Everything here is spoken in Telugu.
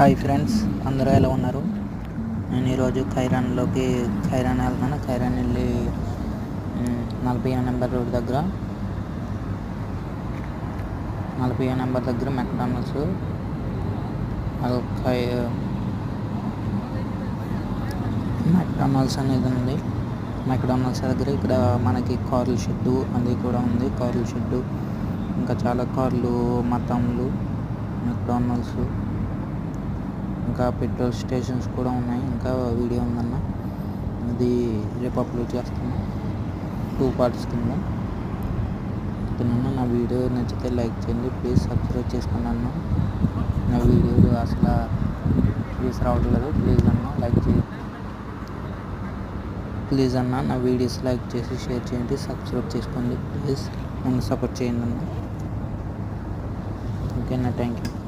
హాయ్ ఫ్రెండ్స్, అందరూ ఎలా ఉన్నారు? నేను ఈరోజు ఖైరాన్ వెళ్తున్నాను. ఖైరాన్ వెళ్ళి 40 నెంబర్ రోడ్ దగ్గర 40 నెంబర్ దగ్గర మెక్డానల్డ్స్ అనేది ఉంది. మెక్డానల్డ్స్ దగ్గర ఇక్కడ మనకి కార్ల షెడ్డు అది కూడా ఉంది. కార్ల షెడ్డు ఇంకా చాలా కార్లు, మతంలు, మెక్డానల్డ్స్, ఇంకా పెట్రోల్ స్టేషన్స్ కూడా ఉన్నాయి. ఇంకా వీడియో ఉందన్న, అది రేపు అప్లోడ్ చేస్తాను 2 పార్ట్స్ కింద. నా వీడియో నచ్చితే లైక్ చేయండి, ప్లీజ్ సబ్స్క్రైబ్ చేసుకోండి అన్న. నా వీడియోలు అసలు వ్యూస్ రావట్లేదు, ప్లీజ్ అన్న నా వీడియోస్ లైక్ చేసి షేర్ చేయండి, సబ్స్క్రైబ్ చేసుకోండి. ప్లీజ్ నన్ను సపోర్ట్ చేయండి అన్న. ఓకేనా, థ్యాంక్ యూ.